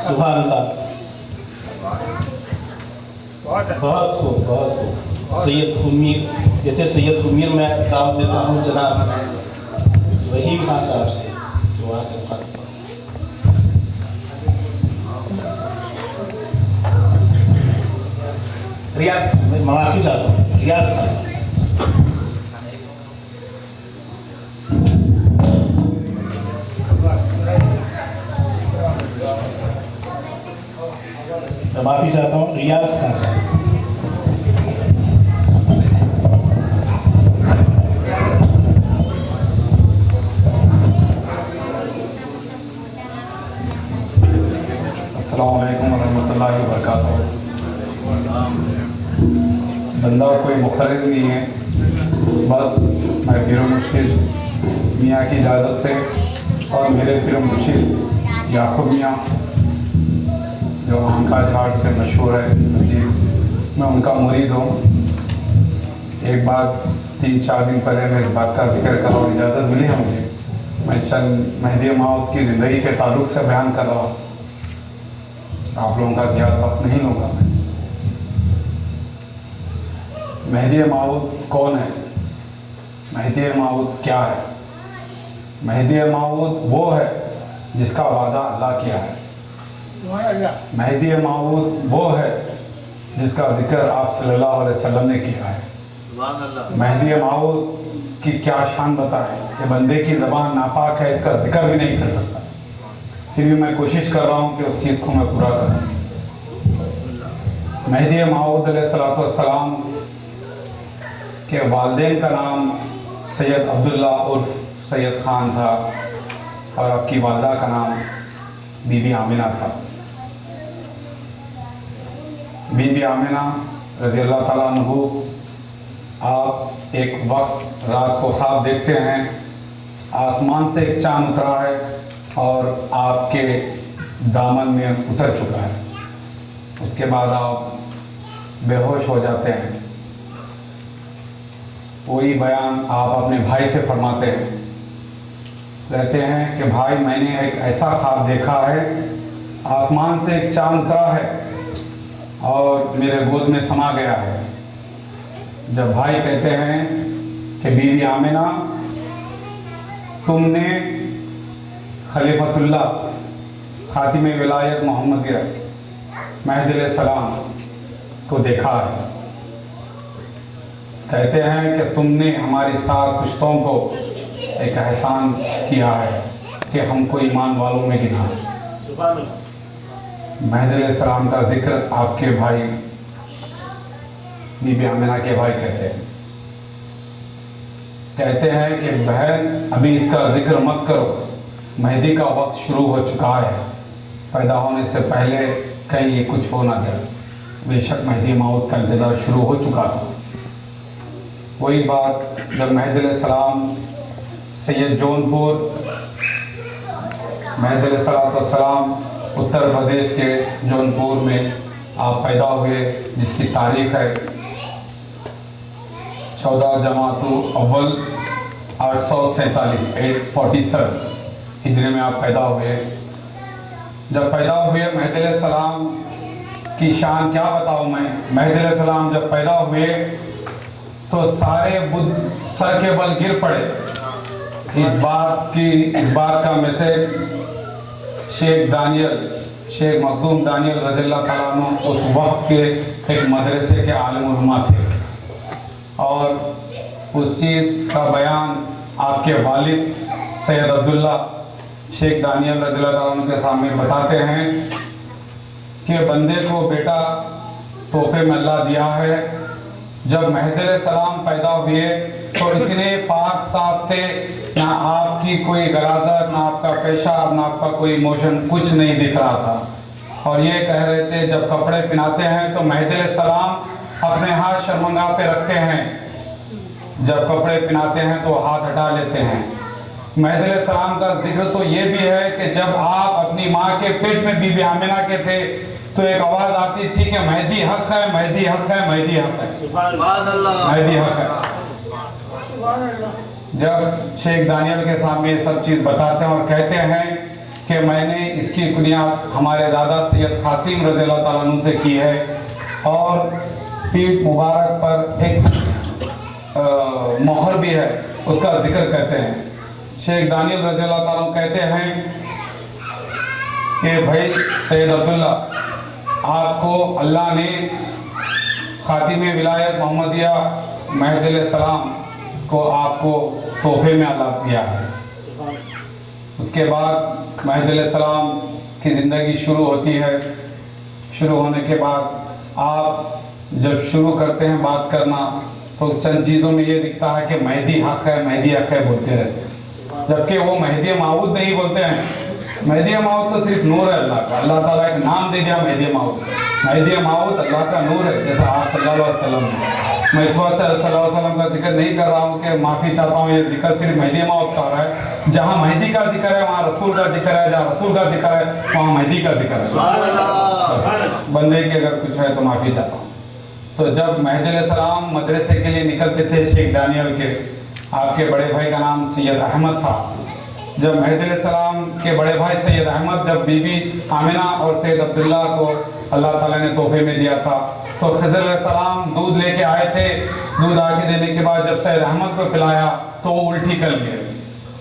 سبحان اللہ، بہت خوب بہت خوب. سید خمیر کہتے سید خمیر میں دعوت دیتا ہوں جناب وحیم خان صاحب سے جو وہاں کے مخاطب. ریاض میں معافی چاہتا ہوں، ریاض خان صاحب. میں معافی چاہتا ہوں، ریاض خان صاحب. السلام علیکم ورحمۃ اللہ وبرکاتہ. بندہ کوئی مخرج نہیں ہے، بس میں پیر و مرشد میاں کی اجازت سے اور میرے پیر و مرشد یعقوب میاں جو ہنکا جھاڑ سے مشہور ہے نصیب، میں ان کا مرید ہوں. ایک بات 3-4 دن پہلے میں اس بات کا ذکر کر رہا ہوں، اجازت ملی ہے مجھے. میں چند مہدی موعود کی زندگی کے تعلق سے بیان کر رہا ہوں، آپ لوگوں کا زیادہ وقت نہیں لوں گا. مہدی موعود کون ہے؟ مہدی موعود کیا ہے؟ مہدی موعود وہ ہے جس کا وعدہ اللہ کیا ہے. مہدی موعود وہ ہے جس کا ذکر آپ صلی اللہ علیہ وسلم نے کیا ہے. مہدی موعود کی کیا شان بتائیں کہ بندے کی زبان ناپاک ہے، اس کا ذکر بھی نہیں کر سکتا، پھر بھی میں کوشش کر رہا ہوں کہ اس چیز کو میں پورا کروں. مہدی موعود علیہ السلام کے والدین کا نام سید عبداللہ عرف سید خان تھا اور آپ کی والدہ کا نام بی بی آمنہ تھا. بی بی آمنہ رضی اللہ تعالیٰ عنہ، آپ ایک وقت رات کو خواب دیکھتے ہیں، آسمان سے ایک چاند اترا ہے اور آپ کے دامن میں اتر چکا ہے. اس کے بعد آپ بے ہوش ہو جاتے ہیں. وہی بیان آپ اپنے بھائی سے فرماتے ہیں، کہتے ہیں کہ بھائی میں نے ایک ایسا خواب دیکھا ہے، آسمان سے ایک چاند اترا ہے اور میرے گود میں سما گیا ہے. جب بھائی کہتے ہیں کہ بی بی آمنہ تم نے خلیفۃ اللہ خاتم ولایت محمد مہدی علیہ السلام کو دیکھا ہے، کہتے ہیں کہ تم نے ہماری 7 پشتوں کو ایک احسان کیا ہے کہ ہم کو ایمان والوں میں گنا ہے. مہدی علیہ السلام کا ذکر آپ کے بھائی بی بی آمنہ کے بھائی کہتے ہیں کہ بہن ابھی اس کا ذکر مت کرو، مہدی کا وقت شروع ہو چکا ہے، پیدا ہونے سے پہلے کہیں یہ کچھ ہو نہ جائے. بے شک مہدی موعود کا انتظار شروع ہو چکا تھا. وہی بات جب مہدی علیہ السلام سید جونپور، مہدی علیہ السلام اتر پردیش کے جونپور میں آپ پیدا ہوئے، جس کی تاریخ ہے 14 جمادی الاول 847 ہجری میں آپ پیدا ہوئے. جب پیدا ہوئے مہدی علیہ السلام کی شان کیا بتاؤں میں. مہدی علیہ السلام جب پیدا ہوئے تو سارے بدھ سر کے بل گر پڑے. اس بات کا میسج شیخ مخدوم دانیل رضی اللہ تعالیٰ عنہ اس وقت کے ایک مدرسے کے عالم علماء تھے، اور اس چیز کا بیان آپ کے والد سید عبداللہ شیخ دانیل رضی اللہ تعالیٰ عنہ کے سامنے بتاتے ہیں کہ بندے کو بیٹا تحفے میں اللہ دیا ہے. جب مہدی علیہ السلام پیدا ہوئے تو اتنے پاک صاف تھے، نہ آپ کی کوئی غلاظت، نہ آپ کا پیشاب، نہ آپ کا کوئی موشن، کچھ نہیں دکھ رہا تھا. اور یہ کہہ رہے تھے جب کپڑے پہناتے ہیں تو مہدی علیہ السلام اپنے ہاتھ شرمنگا پہ رکھتے ہیں، جب کپڑے پہناتے ہیں تو ہاتھ ہٹا لیتے ہیں. مہدی علیہ السلام کا ذکر تو یہ بھی ہے کہ جب آپ اپنی ماں کے پیٹ میں بی بی آمنہ کے تھے تو ایک آواز آتی تھی کہ مہدی حق ہے، مہدی حق ہے، مہدی حق ہے، مہدی حق ہے. جب شیخ دانیال کے سامنے یہ سب چیز بتاتے ہیں اور کہتے ہیں کہ میں نے اس کی بنیاد ہمارے دادا سید قاسم رضی اللہ تعالیٰ عنہ سے کی ہے، اور پیٹھ مبارک پر ایک مہر بھی ہے، اس کا ذکر کرتے ہیں۔ شیخ دانیال رضی اللہ تعالیٰ عنہ کہتے ہیں کہ بھائی سید عبداللہ، آپ کو اللہ نے خاتم ولایت محمدیہ مہدی علیہ السلام کو آپ کو تحفے میں عطا کیا ہے۔ اس کے بعد مہدی علیہ السلام کی زندگی شروع ہوتی ہے۔ شروع ہونے کے بعد آپ جب شروع کرتے ہیں بات کرنا تو چند چیزوں میں یہ دکھتا ہے کہ مہدی حق ہے، مہدی حق ہے بولتے رہتے ہیں، جبکہ وہ مہدی موعود نہیں بولتے ہیں۔ مہدی موعود تو صرف نور ہے اللہ کا، اللہ تعالیٰ ایک نام دے دیا مہدی موعود۔ مہدی موعود اللہ کا نور ہے، جیسا آپ صلی اللہ علیہ وسلم ہے۔ میں اس وقت صلی اللہ علیہ وسلم کا ذکر نہیں کر رہا ہوں کہ معافی چاہتا ہوں، یہ ذکر صرف مہدی موعود کا ہو رہا ہے۔ جہاں مہدی کا ذکر ہے وہاں رسول کا ذکر ہے، جہاں رسول کا ذکر ہے وہاں مہدی کا ذکر ہے۔ بندے کے اگر کچھ ہے تو معافی چاہتا ہوں۔ تو جب مہدی علیہ السلام مدرسے کے لیے نکلتے تھے شیخ دانیال کے، آپ کے بڑے بھائی کا نام سید احمد تھا۔ جب مہدی علیہ السلام کے بڑے بھائی سید احمد جب بی بی آمنہ اور سید عبداللہ کو اللہ تعالیٰ نے تحفے میں دیا تھا، تو خضر علیہ السلام دودھ لے کے آئے تھے۔ دودھ آگے دینے کے بعد جب سید احمد کو پلایا تو وہ الٹی کر گئے۔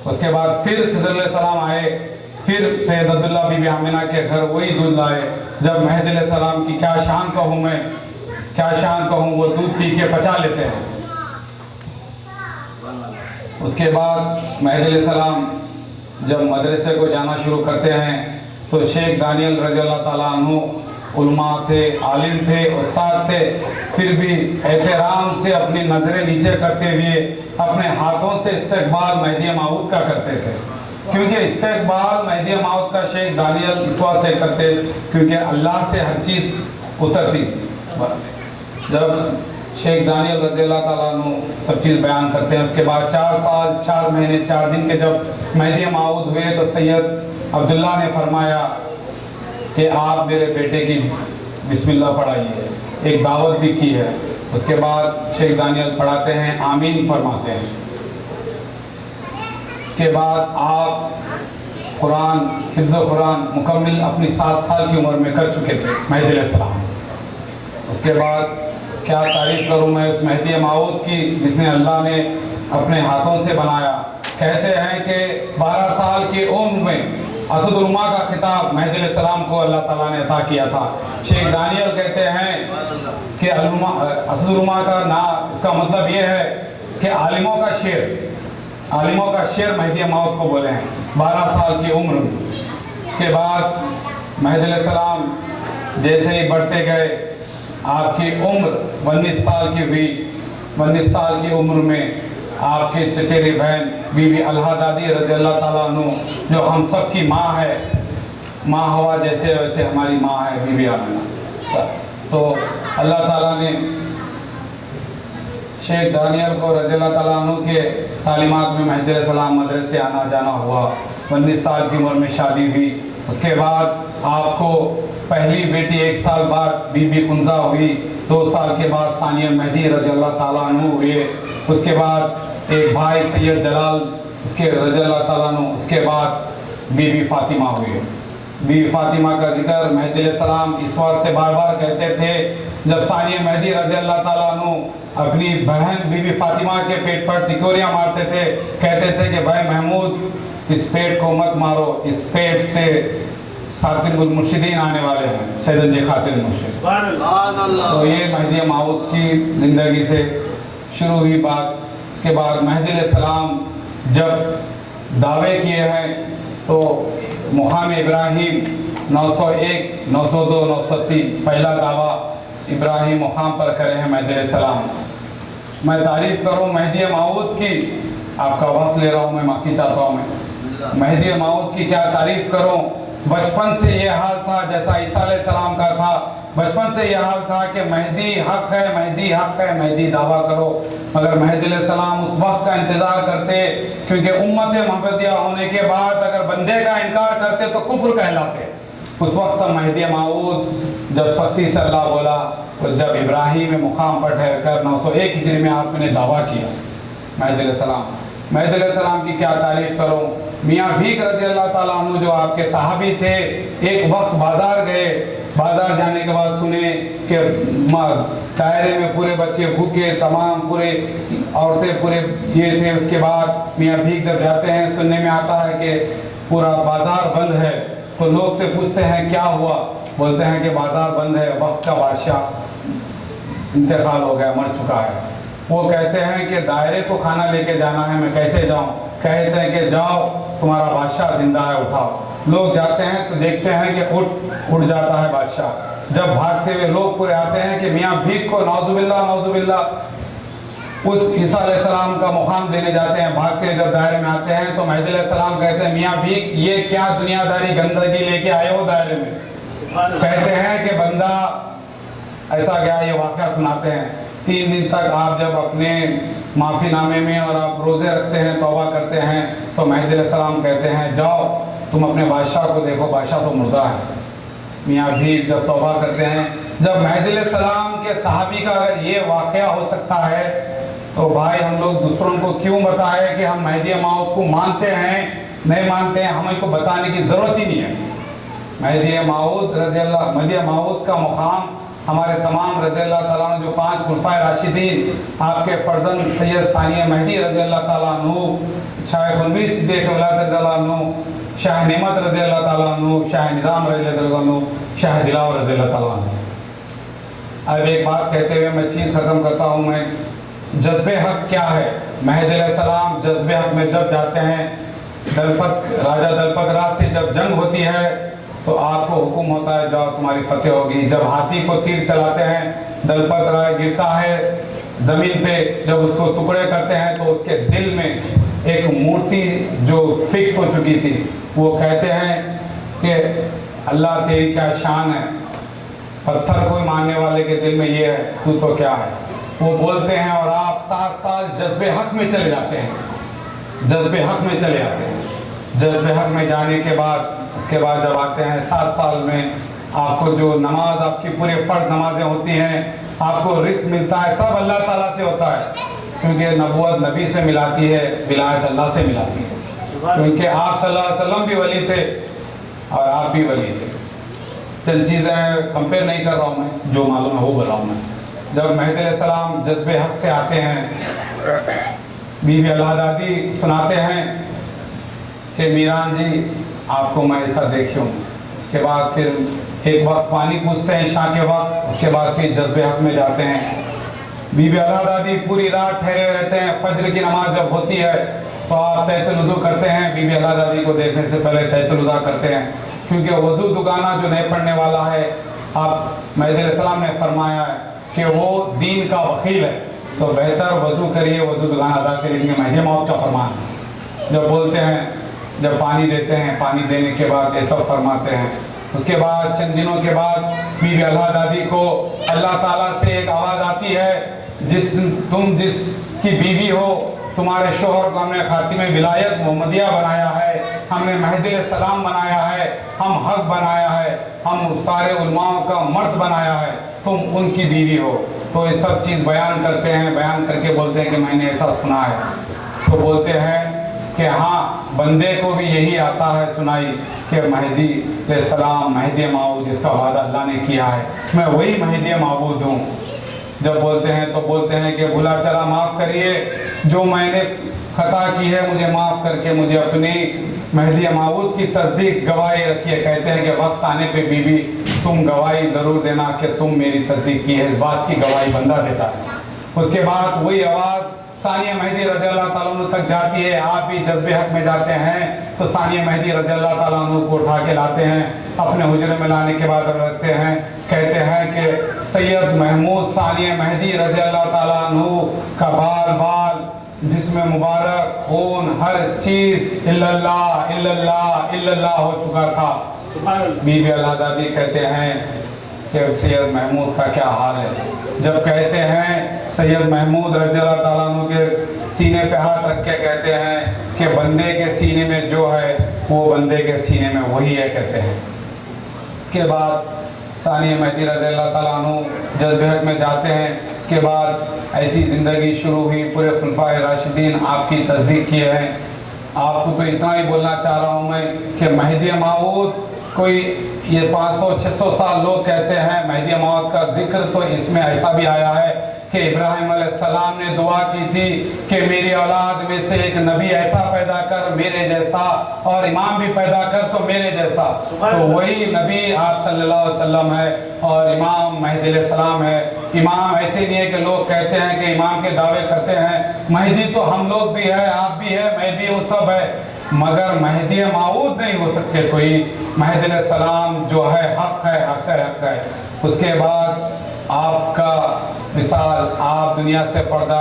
اس کے بعد پھر خضر علیہ السلام آئے، پھر سید عبداللہ بی بی آمنہ کے گھر وہی دودھ لائے۔ جب مہدی علیہ السلام کی کیا شان کہوں میں، کیا شان کہوں، وہ دودھ پی کے پچا لیتے ہیں۔ اس کے بعد مہدی علیہ السلام جب مدرسے کو جانا شروع کرتے ہیں تو شیخ دانیال رضی اللہ تعالیٰ عنہ علماء تھے، عالم تھے، استاد تھے، پھر بھی احترام سے اپنی نظریں نیچے کرتے ہوئے اپنے ہاتھوں سے استقبال مہدی موعود کا کرتے تھے، کیونکہ استقبال مہدی موعود کا شیخ دانیال اس وجہ سے کرتے کیونکہ اللہ سے ہر چیز اترتی تھی۔ جب شیخ دانیال رضی اللہ تعالیٰ عنہ سب چیز بیان کرتے ہیں، اس کے بعد 4 سال 4 مہینے 4 دن کے جب مہدی موعود ہوئے تو سید عبداللہ نے فرمایا کہ آپ میرے بیٹے کی بسم اللہ پڑھائیے، ایک دعوت بھی کی ہے۔ اس کے بعد شیخ دانیال پڑھاتے ہیں، آمین فرماتے ہیں۔ اس کے بعد آپ قرآن حفظ قرآن مکمل اپنی 7 سال کی عمر میں کر چکے تھے مہدی علیہ السلام۔ اس کے بعد کیا تعریف کروں میں اس مہدی موعود کی جس نے اللہ نے اپنے ہاتھوں سے بنایا۔ کہتے ہیں کہ 12 سال کی عمر میں اسد العلماء کا خطاب مہدی علیہ السلام کو اللہ تعالیٰ نے عطا کیا تھا۔ شیخ دانیال کہتے ہیں کہ اسد العلماء کا نام، اس کا مطلب یہ ہے کہ عالموں کا شیر، عالموں کا شیر مہدی موعود کو بولے ہیں 12 سال کی عمر میں۔ اس کے بعد مہدی علیہ السلام جیسے ہی بڑھتے گئے، آپ کی عمر 19 سال کی ہوئی۔ 19 سال کی عمر میں آپ کے چچیری بہن بی بی الہا دادی رضی اللہ تعالیٰ عنہ، جو ہم سب کی ماں ہے، ماں ہوا جیسے ویسے ہماری ماں ہے بی بی آمنہ، تو اللہ تعالیٰ نے شیخ دانیال کو رضی اللہ تعالیٰ عنہ کے تعلیمات میں مہدی علیہ السلام مدرسے آنا جانا ہوا۔ 19 سال کی عمر میں شادی ہوئی۔ اس کے بعد آپ کو پہلی بیٹی 1 سال بعد بی بی کنزہ ہوئی۔ 2 سال کے بعد ثانیہ مہدی رضی اللہ تعالیٰ عنہ ہوئے۔ اس کے بعد ایک بھائی سید جلال اس کے رضی اللہ تعالیٰ عنہ۔ اس کے بعد بی بی فاطمہ ہوئے۔ بی بی فاطمہ کا ذکر مہدی علیہ السلام اس وقت سے بار بار کہتے تھے جب ثانیہ مہدی رضی اللہ تعالیٰ عنہ اپنی بہن بی بی فاطمہ کے پیٹ پر ٹکوریاں مارتے تھے، کہتے تھے کہ بھائی محمود اس پیٹ کو مت مارو، اس پیٹ سے خاتم المرشدین آنے والے ہیں، سیدن جی خاتم المرشد۔ تو یہ مہدی موعود کی زندگی سے شروع ہوئی بات۔ اس کے بعد مہدی علیہ السلام جب دعوے کیے ہیں تو مقام ابراہیم 901 902 903 پہلا دعویٰ ابراہیم مقام پر کرے ہیں مہدی علیہ السلام۔ میں تعریف کروں مہدی موعود کی، آپ کا وقت لے رہا ہوں، میں معافی چاہتا ہوں، میں مہدی موعود کی کیا تعریف کروں۔ بچپن سے یہ حال تھا جیسا عیسیٰ علیہ السلام کا تھا، بچپن سے یہ حال تھا کہ مہدی حق ہے، مہدی حق ہے، مہدی دعویٰ کرو، مگر مہدی علیہ السلام اس وقت کا انتظار کرتے، کیونکہ امت محمدیہ ہونے کے بعد اگر بندے کا انکار کرتے تو کفر کہلاتے۔ اس وقت مہدی موعود جب سختی سے اللہ بولا تو جب ابراہیم مقام پر ٹھہر کر 901 ہجری میں آپ نے دعویٰ کیا مہدی علیہ السلام۔ مہدی علیہ السلام کی کیا تعریف کروں. میاں بھیک رضی اللہ تعالیٰ عنہ جو آپ کے صحابی تھے, ایک وقت بازار گئے, بازار جانے کے بعد سنے کہ دائرے میں پورے بچے بھوکے, تمام پورے عورتیں پورے یہ تھے. اس کے بعد میاں بھیک جب جاتے ہیں سننے میں آتا ہے کہ پورا بازار بند ہے, تو لوگ سے پوچھتے ہیں کیا ہوا, بولتے ہیں کہ بازار بند ہے, وقت کا بادشاہ انتقال ہو گیا, مر چکا ہے. وہ کہتے ہیں کہ دائرے کو کھانا لے کے جانا ہے, میں کیسے جاؤں؟ کہتے ہیں کہ جاؤ, تمہارا بادشاہ زندہ ہے, اٹھاؤ. لوگ جاتے ہیں تو دیکھتے ہیں کہ اٹھ جاتا ہے بادشاہ. جب بھاگتے ہوئے لوگ پورے آتے ہیں کہ میاں بھیک کو نعوذ باللہ اس عیسیٰ علیہ السلام کا مقام دینے جاتے ہیں. بھاگتے جب دائرے میں آتے ہیں تو مہدی علیہ السلام کہتے ہیں میاں بھیک یہ کیا دنیا داری گندگی لے کے آئے ہو دائرے میں؟ کہتے ہیں کہ بندہ ایسا گیا, یہ واقعہ سناتے ہیں. 3 دن تک آپ جب اپنے معافی نامے میں اور آپ روزے رکھتے ہیں, توبہ کرتے ہیں, تو مہدی علیہ السلام کہتے ہیں جاؤ تم اپنے بادشاہ کو دیکھو, بادشاہ تو مردہ ہے. میاں بھیک جب توبہ کرتے ہیں, جب مہدی علیہ السلام کے صحابی کا اگر یہ واقعہ ہو سکتا ہے تو بھائی ہم لوگ دوسروں کو کیوں بتائے کہ ہم مہدی موعود کو مانتے ہیں نہیں مانتے ہیں, ہمیں کو بتانے کی ضرورت ہی نہیں ہے. مہدی موعود رضی اللہ, مہدی موعود کا مقام ہمارے تمام رضی اللہ تعالیٰ عنہ جو 5 خلفائے راشدین, آپ کے فرزند سید ثانیہ مہدی رضی اللہ تعالیٰ عنہ, شاہ خنوی صدیق ولایت رضی اللہ عنہ, شاہ نعمت رضی اللہ تعالیٰ عنہ, شاہ نظام رضی اللہ عنہ, شاہ دلاور رضی اللہ تعالیٰ عنہ. اب ایک بات کہتے ہوئے میں چیز ختم کرتا ہوں. میں جذب حق کیا ہے؟ مہدی علیہ السلام جذب حق میں جب جاتے ہیں, راجہ دلپت راج سے جب جنگ ہوتی ہے تو آپ کو حکم ہوتا ہے جاؤ تمہاری فتح ہوگی. جب ہاتھی کو تیر چلاتے ہیں, دلپت رائے گرتا ہے زمین پہ, جب اس کو ٹکڑے کرتے ہیں تو اس کے دل میں ایک مورتی جو فکس ہو چکی تھی, وہ کہتے ہیں کہ اللہ تیری کیا شان ہے, پتھر کو ماننے والے کے دل میں یہ ہے, تو کیا ہے. وہ بولتے ہیں اور آپ 7 سال جذب حق میں چلے جاتے ہیں, جذب حق میں چلے جاتے ہیں. جذب حق میں جانے کے بعد اس کے بعد جب آتے ہیں 7 سال میں, آپ کو جو نماز آپ کی پورے فرض نمازیں ہوتی ہیں, آپ کو رزق ملتا ہے, سب اللہ تعالیٰ سے ہوتا ہے, کیونکہ نبوت نبی سے ملاتی ہے, ولایت اللہ سے ملاتی ہے, کیونکہ آپ صلی اللہ علیہ وسلم بھی ولی تھے اور آپ بھی ولی تھے. چند چیزیں کمپیئر نہیں کر رہا ہوں میں, جو معلوم ہے وہ بتاؤں میں. جب مہدی علیہ السلام جذب حق سے آتے ہیں, بی بی اللہ دادی سناتے ہیں کہ میران جی آپ کو میں ایسا دیکھی ہوں. اس کے بعد پھر ایک وقت پانی پوچھتے ہیں عشاء کے وقت, اس کے بعد پھر جذب حق میں جاتے ہیں. بی بی اللہ دادی پوری رات ٹھہرے ہوئے رہتے ہیں. فجر کی نماز جب ہوتی ہے تو آپ تحت الوضو کرتے ہیں. بی بی اللہ دادی کو دیکھنے سے پہلے تحت الوضو کرتے ہیں, کیونکہ وضو دگانا جو نہیں پڑھنے والا ہے, آپ مہدی علیہ السلام نے فرمایا ہے کہ وہ دین کا وکیل ہے, تو بہتر وضو کریے, وضو دگانا ادا کریے, لیکن مہدی موعود کا فرمان ہے. جب بولتے ہیں, جب پانی دیتے ہیں, پانی دینے کے بعد یہ سب فرماتے ہیں. اس کے بعد چند دنوں کے بعد بی بی اللہ دادی کو اللہ تعالیٰ سے ایک آواز آتی ہے, تم جس کی بیوی ہو, تمہارے شوہر کو ہم نے خاتم ولایت محمدیہ بنایا ہے, ہم نے مہدی علیہ السلام بنایا ہے, ہم حق بنایا ہے, ہم سارے علماء کا مرد بنایا ہے, تم ان کی بیوی ہو. تو یہ سب چیز بیان کرتے ہیں, بیان کر کے بولتے ہیں کہ میں نے ایسا سنا ہے. تو بولتے ہیں کہ ہاں بندے کو بھی یہی آتا ہے سنائی کہ مہدی علیہ السلام مہدی موعود جس کا وعدہ اللہ نے کیا ہے, میں وہی مہدی موعود ہوں. جب بولتے ہیں تو بولتے ہیں کہ بھلا چلا معاف کریے, جو میں نے خطا کی ہے مجھے معاف کر کے مجھے اپنی مہدی موعود کی تصدیق گواہی رکھیے. کہتے ہیں کہ وقت آنے پہ بی بی تم گواہی ضرور دینا کہ تم میری تصدیق کی ہے, اس بات کی گواہی بندہ دیتا ہے. اس کے بعد وہی آواز ثانیہ مہدی رضی اللہ تعالیٰ عنہ تک جاتی ہے. آپ بھی جذب حق میں جاتے ہیں تو ثانیہ مہدی رضی اللہ تعالیٰ عنہ کو اٹھا کے لاتے ہیں, اپنے حجرے میں لانے کے بعد رکھتے ہیں. کہتے ہیں کہ سید محمود ثانیہ مہدی رضی اللہ تعالیٰ عنہ کا بال جس میں مبارک خون ہر چیز الا اللہ ہو چکا تھا. بی بی اللہ دادی کہتے ہیں کہ سید محمود کا کیا حال ہے. جب کہتے ہیں سید محمود رضی اللہ تعالیٰ عنہ کے سینے پہ ہاتھ رکھ کے کہتے ہیں کہ بندے کے سینے میں جو ہے وہ بندے کے سینے میں وہی ہے کہتے ہیں. اس کے بعد ثانیہ مہدی رضی اللہ تعالیٰ عنہ جذب حق میں جاتے ہیں. اس کے بعد ایسی زندگی شروع ہوئی، پورے خلفائے راشدین آپ کی تصدیق کیے ہیں۔ آپ کو تو اتنا ہی بولنا چاہ رہا ہوں میں کہ مہدی موعود کوئی یہ 500-600 سال لوگ کہتے ہیں، مہدی موعود کا ذکر تو اس میں ایسا بھی آیا ہے کہ ابراہیم علیہ السلام نے دعا کی تھی کہ میری اولاد میں سے ایک نبی ایسا پیدا کر میرے جیسا، اور امام بھی پیدا کر تو میرے جیسا۔ تو وہی نبی آپ صلی اللہ علیہ وسلم ہے اور امام مہدی علیہ السلام ہے۔ امام ایسے نہیں ہے کہ لوگ کہتے ہیں کہ امام کے دعوے کرتے ہیں، مہدی تو ہم لوگ بھی ہے، آپ بھی ہے، میں بھی ہوں، سب ہے، مگر مہدی موعود نہیں ہو سکتے کوئی۔ مہدی علیہ السلام جو ہے حق ہے، حق ہے، حق ہے۔ اس کے بعد آپ کا مثال، آپ دنیا سے پردہ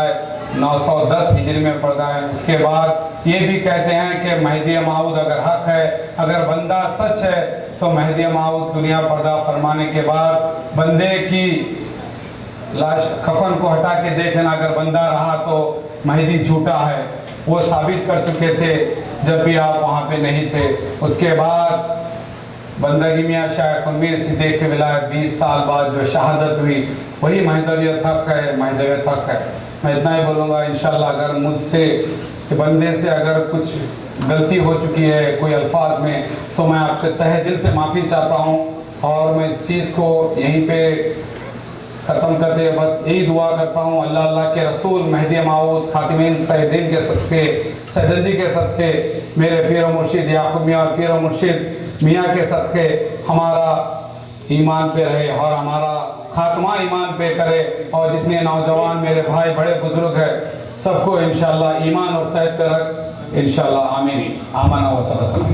910 ہجری میں پردہ ہے۔ اس کے بعد یہ بھی کہتے ہیں کہ مہدی موعود اگر حق ہے، اگر بندہ سچ ہے، تو مہدی موعود دنیا پردہ فرمانے کے بعد بندے کی لاش کفن کو ہٹا کے دیکھنا، اگر بندہ رہا تو مہدی جھوٹا ہے۔ وہ ثابت کر چکے تھے جب بھی آپ وہاں پہ نہیں تھے۔ اس کے بعد بندگی میاں شاہ خنویر صدیق کی ولایت 20 سال بعد جو شہادت ہوئی، وہی مہدویت حق ہے، مہدویت حق ہے۔ میں اتنا ہی بولوں گا، انشاءاللہ اگر مجھ سے بندے سے اگر کچھ غلطی ہو چکی ہے کوئی الفاظ میں، تو میں آپ سے تہہ دل سے معافی چاہتا ہوں، اور میں اس چیز کو یہیں پہ ختم کرتے بس یہی دعا کرتا ہوں، اللہ کے رسول مہدی موعود خاتمین سیدین کے صدقے، سیدندی کے صدقے، میرے پیر و مرشد یعقوب میاں اور پیر و مرشد میاں کے صدقے ہمارا ایمان پہ رہے اور ہمارا خاتمہ ایمان پہ کرے، اور جتنے نوجوان میرے بھائی بڑے بزرگ ہیں سب کو انشاءاللہ ایمان اور صحت پہ رکھ، انشاءاللہ آمین۔ آمنا و صدقنا۔